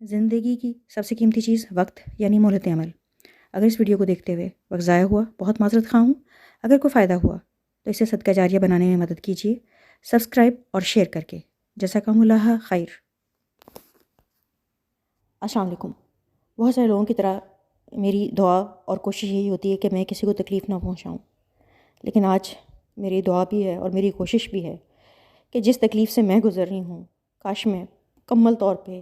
زندگی کی سب سے قیمتی چیز وقت یعنی مہلت عمل۔ اگر اس ویڈیو کو دیکھتے ہوئے وقت ضائع ہوا بہت معذرت خواہ ہوں۔ اگر کوئی فائدہ ہوا تو اسے صدقہ جاریہ بنانے میں مدد کیجیے سبسکرائب اور شیئر کر کے۔ جزاکم اللہ خیر۔ السلام علیکم۔ بہت سارے لوگوں کی طرح میری دعا اور کوشش یہی ہوتی ہے کہ میں کسی کو تکلیف نہ پہنچاؤں، لیکن آج میری دعا بھی ہے اور میری کوشش بھی ہے کہ جس تکلیف سے میں گزر رہی ہوں کاش میں مکمل طور پہ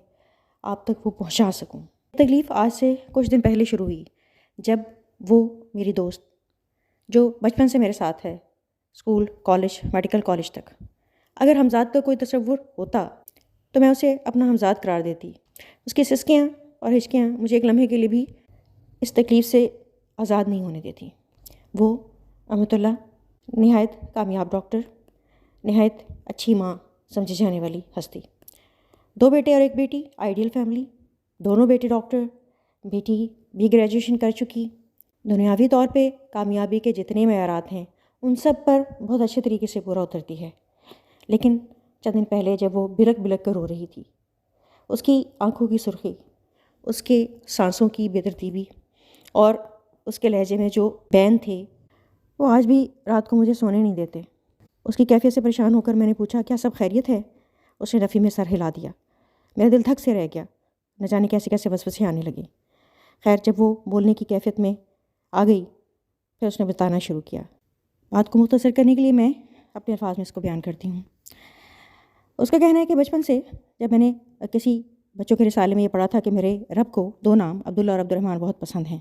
آپ تک وہ پہنچا سکوں۔ تکلیف آج سے کچھ دن پہلے شروع ہوئی جب وہ میری دوست جو بچپن سے میرے ساتھ ہے، اسکول، کالج، میڈیکل کالج تک، اگر ہمزاد کا کوئی تصور ہوتا تو میں اسے اپنا ہمزاد قرار دیتی۔ اس کی سسکیاں اور ہچکیاں مجھے ایک لمحے کے لیے بھی اس تکلیف سے آزاد نہیں ہونے دیتی۔ وہ امت اللہ نہایت کامیاب ڈاکٹر، نہایت اچھی ماں سمجھی جانے والی ہستی، 2 بیٹے اور 1 بیٹی، آئیڈیل فیملی، دونوں بیٹے ڈاکٹر، بیٹی بھی گریجویشن کر چکی، دنیاوی طور پہ کامیابی کے جتنے معیارات ہیں ان سب پر بہت اچھے طریقے سے پورا اترتی ہے۔ لیکن چند دن پہلے جب وہ بلک بلک کر رو رہی تھی، اس کی آنکھوں کی سرخی، اس کے سانسوں کی بے ترتیبی اور اس کے لہجے میں جو بین تھے وہ آج بھی رات کو مجھے سونے نہیں دیتے۔ اس کی کیفیت سے پریشان ہو کر میں نے پوچھا کیا سب خیریت ہے؟ اس نے نفی میں سر ہلا دیا۔ میرا دل دھک سے رہ گیا، نہ جانے کیسے کیسے وسوسے آنے لگے۔ خیر جب وہ بولنے کی کیفیت میں آ گئی پھر اس نے بتانا شروع کیا۔ بات کو مختصر کرنے کے لیے میں اپنے الفاظ میں اس کو بیان کرتی ہوں۔ اس کا کہنا ہے کہ بچپن سے جب میں نے کسی بچوں کے رسالے میں یہ پڑھا تھا کہ میرے رب کو 2 نام عبداللہ اور عبدالرحمن بہت پسند ہیں،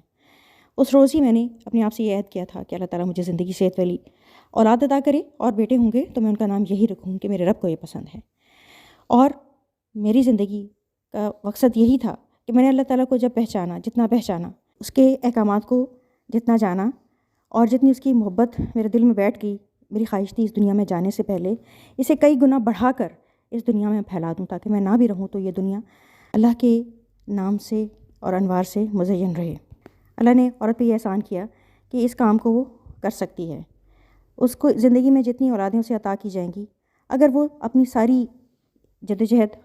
اس روز ہی میں نے اپنے آپ سے یہ عہد کیا تھا کہ اللہ تعالیٰ مجھے زندگی صحت والی اولاد عطا کرے اور بیٹے ہوں گے تو میں ان کا نام یہی رکھوں کہ میرے رب کو یہ پسند ہے۔ اور میری زندگی کا مقصد یہی تھا کہ میں نے اللہ تعالیٰ کو جب پہچانا، جتنا پہچانا، اس کے احکامات کو جتنا جانا اور جتنی اس کی محبت میرے دل میں بیٹھ گئی، میری خواہش تھی اس دنیا میں جانے سے پہلے اسے کئی گنا بڑھا کر اس دنیا میں پھیلا دوں تاکہ میں نہ بھی رہوں تو یہ دنیا اللہ کے نام سے اور انوار سے مزین رہے۔ اللہ نے عورت پہ یہ احسان کیا کہ اس کام کو وہ کر سکتی ہے۔ اس کو زندگی میں جتنی اولادیں اسے عطا کی جائیں گی، اگر وہ اپنی ساری جدوجہد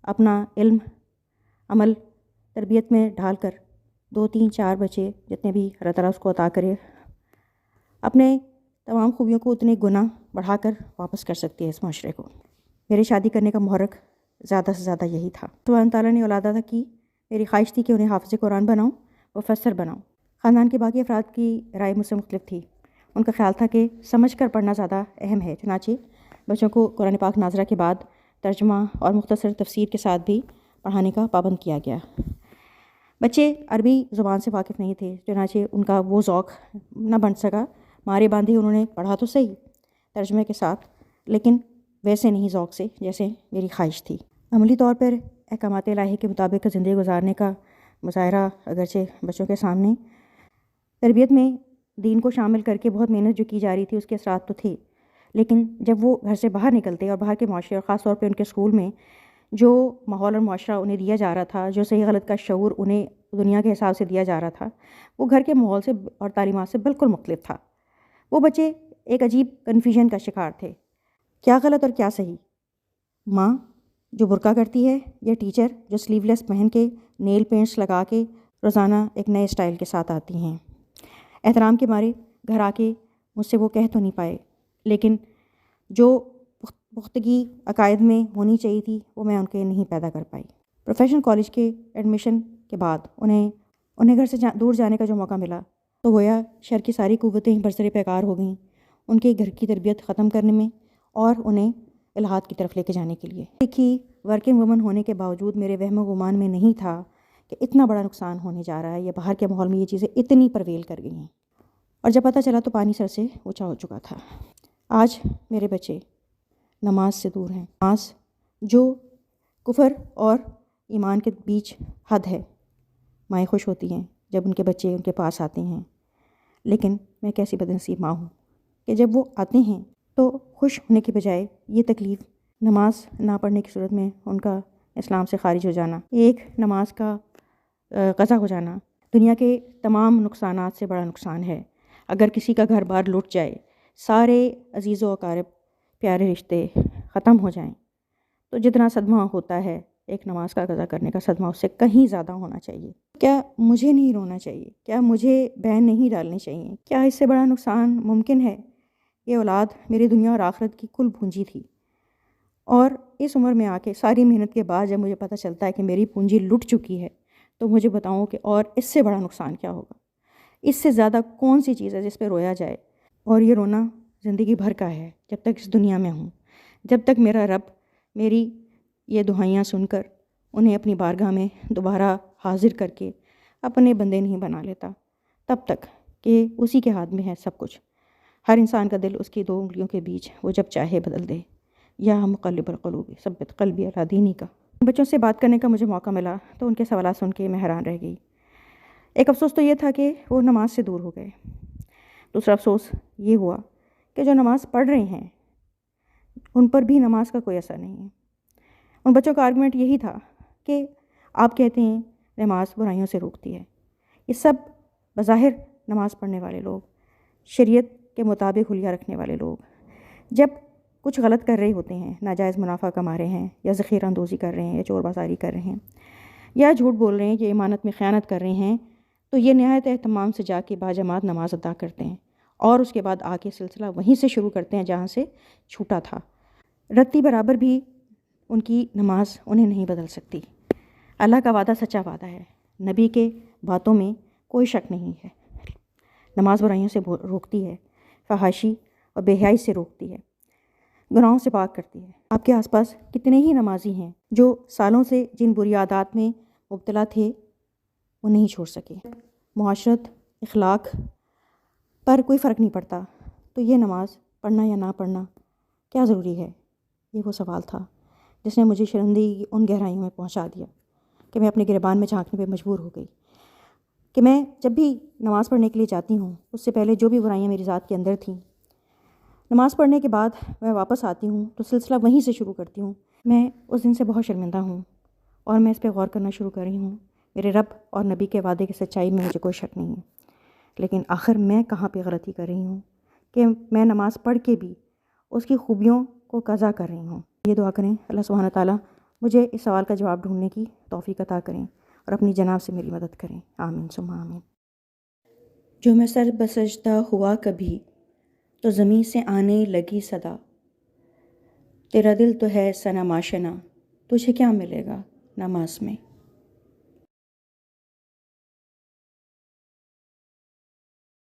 اپنا علم، عمل، تربیت میں ڈھال کر 2 3 4 بچے جتنے بھی اللہ تعالیٰ اس کو عطا کرے، اپنے تمام خوبیوں کو اتنے گنا بڑھا کر واپس کر سکتی ہے اس معاشرے کو۔ میرے شادی کرنے کا محرک زیادہ سے زیادہ یہی تھا۔ تو اللہ تعالیٰ نے اولاد عطا کی، میری خواہش تھی کہ انہیں حافظ قرآن بناؤں، مفسر بناؤں۔ خاندان کے باقی افراد کی رائے مجھ سے مختلف تھی۔ ان کا خیال تھا کہ سمجھ کر پڑھنا زیادہ اہم ہے، چنانچہ بچوں کو قرآن پاک ناظرہ کے بعد ترجمہ اور مختصر تفسیر کے ساتھ بھی پڑھانے کا پابند کیا گیا۔ بچے عربی زبان سے واقف نہیں تھے، چنانچہ ان کا وہ ذوق نہ بن سکا۔ مارے باندھے انہوں نے پڑھا تو صحیح ترجمے کے ساتھ، لیکن ویسے نہیں ذوق سے جیسے میری خواہش تھی۔ عملی طور پر احکامات الہی کے مطابق زندگی گزارنے کا مظاہرہ اگرچہ بچوں کے سامنے، تربیت میں دین کو شامل کر کے بہت محنت جو کی جا رہی تھی اس کے اثرات تو تھے، لیکن جب وہ گھر سے باہر نکلتے اور باہر کے معاشرے اور خاص طور پہ ان کے اسکول میں جو ماحول اور معاشرہ انہیں دیا جا رہا تھا، جو صحیح غلط کا شعور انہیں دنیا کے حساب سے دیا جا رہا تھا، وہ گھر کے ماحول سے اور تعلیمات سے بالکل مختلف تھا۔ وہ بچے ایک عجیب کنفیوژن کا شکار تھے، کیا غلط اور کیا صحیح؟ ماں جو برقع کرتی ہے یا ٹیچر جو سلیو لیس پہن کے نیل پینٹس لگا کے روزانہ ایک نئے اسٹائل کے ساتھ آتی ہیں؟ احترام کے مارے گھر آ کے مجھ سے وہ کہہ تو نہیں پائے، لیکن جو پختگی عقائد میں ہونی چاہیے تھی وہ میں ان کے نہیں پیدا کر پائی۔ پروفیشنل کالج کے ایڈمیشن کے بعد انہیں گھر سے دور جانے کا جو موقع ملا تو گویا شر کی ساری قوتیں برسر پیکار ہو گئیں ان کے گھر کی تربیت ختم کرنے میں اور انہیں الہاد کی طرف لے کے جانے کے لیے۔ ایک ہی ورکنگ وومن ہونے کے باوجود میرے وہم و گمان میں نہیں تھا کہ اتنا بڑا نقصان ہونے جا رہا ہے، یا باہر کے ماحول میں یہ چیزیں اتنی پرویل کر گئی ہیں۔ اور جب پتہ چلا تو پانی سر سے اونچا ہو چکا تھا۔ آج میرے بچے نماز سے دور ہیں، نماز جو کفر اور ایمان کے بیچ حد ہے۔ مائیں خوش ہوتی ہیں جب ان کے بچے ان کے پاس آتے ہیں، لیکن میں کیسی بدنصیب ماں ہوں کہ جب وہ آتے ہیں تو خوش ہونے کے بجائے یہ تکلیف نماز نہ پڑھنے کی صورت میں ان کا اسلام سے خارج ہو جانا، ایک نماز کا قضا ہو جانا، دنیا کے تمام نقصانات سے بڑا نقصان ہے۔ اگر کسی کا گھر بار لٹ جائے، سارے عزیز و اقارب پیارے رشتے ختم ہو جائیں تو جتنا صدمہ ہوتا ہے ایک نماز کا قضا کرنے کا صدمہ اس سے کہیں زیادہ ہونا چاہیے۔ کیا مجھے نہیں رونا چاہیے؟ کیا مجھے بین نہیں ڈالنی چاہیے؟ کیا اس سے بڑا نقصان ممکن ہے؟ یہ اولاد میری دنیا اور آخرت کی کل پونجی تھی، اور اس عمر میں آ کے ساری محنت کے بعد جب مجھے پتہ چلتا ہے کہ میری پونجی لٹ چکی ہے، تو مجھے بتاؤں کہ اور اس سے بڑا نقصان کیا ہوگا؟ اس سے زیادہ کون سی چیز ہے جس پہ رویا جائے؟ اور یہ رونا زندگی بھر کا ہے، جب تک اس دنیا میں ہوں، جب تک میرا رب میری یہ دعائیاں سن کر انہیں اپنی بارگاہ میں دوبارہ حاضر کر کے اپنے بندے نہیں بنا لیتا، تب تک کہ اسی کے ہاتھ میں ہے سب کچھ۔ ہر انسان کا دل اس کی 2 انگلیوں کے بیچ وہ جب چاہے بدل دے۔ یا مقلب القلوب ثبت قلبی علی دینک کا۔ بچوں سے بات کرنے کا مجھے موقع ملا تو ان کے سوالات سن کے میں حیران رہ گئی۔ ایک افسوس تو یہ تھا کہ وہ نماز سے دور ہو گئے، دوسرا افسوس یہ ہوا کہ جو نماز پڑھ رہے ہیں ان پر بھی نماز کا کوئی اثر نہیں ہے۔ ان بچوں کا آرگومنٹ یہی تھا کہ آپ کہتے ہیں نماز برائیوں سے روکتی ہے۔ یہ سب بظاہر نماز پڑھنے والے لوگ، شریعت کے مطابق حلیہ رکھنے والے لوگ، جب کچھ غلط کر رہے ہوتے ہیں، ناجائز منافع کما رہے ہیں، یا ذخیرہ اندوزی کر رہے ہیں، یا چور بازاری کر رہے ہیں، یا جھوٹ بول رہے ہیں، یا امانت میں خیانت کر رہے ہیں، تو یہ نہایت اہتمام سے جا کے باجماعت نماز ادا کرتے ہیں، اور اس کے بعد آ کے سلسلہ وہیں سے شروع کرتے ہیں جہاں سے چھوٹا تھا۔ رتی برابر بھی ان کی نماز انہیں نہیں بدل سکتی۔ اللہ کا وعدہ سچا وعدہ ہے، نبی کے باتوں میں کوئی شک نہیں ہے۔ نماز برائیوں سے روکتی ہے، فحاشی اور بے حیائی سے روکتی ہے، گناہوں سے پاک کرتی ہے۔ آپ کے آس پاس کتنے ہی نمازی ہیں جو سالوں سے جن بری عادات میں مبتلا تھے وہ نہیں چھوڑ سکے۔ معاشرت، اخلاق پر کوئی فرق نہیں پڑتا، تو یہ نماز پڑھنا یا نہ پڑھنا کیا ضروری ہے؟ یہ وہ سوال تھا جس نے مجھے شرمندگی کی ان گہرائیوں میں پہنچا دیا کہ میں اپنے گریبان میں جھانکنے پہ مجبور ہو گئی کہ میں جب بھی نماز پڑھنے کے لیے جاتی ہوں، اس سے پہلے جو بھی برائیاں میری ذات کے اندر تھیں، نماز پڑھنے کے بعد میں واپس آتی ہوں تو سلسلہ وہیں سے شروع کرتی ہوں۔ میں اس دن سے بہت شرمندہ ہوں، اور میں اس پہ غور کرنا شروع کر رہی ہوں۔ میرے رب اور نبی کے وعدے کی سچائی میں مجھے کوئی شک نہیں ہے، لیکن آخر میں کہاں پہ غلطی کر رہی ہوں کہ میں نماز پڑھ کے بھی اس کی خوبیوں کو قضا کر رہی ہوں۔ یہ دعا کریں اللہ سبحانہ تعالیٰ مجھے اس سوال کا جواب ڈھونڈنے کی توفیق عطا کریں اور اپنی جناب سے میری مدد کریں، آمین ثم آمین۔ جو میں سر بسجدہ ہوا کبھی تو زمین سے آنے لگی صدا، تیرا دل تو ہے صنم آشنا، تجھے کیا ملے گا نماز میں۔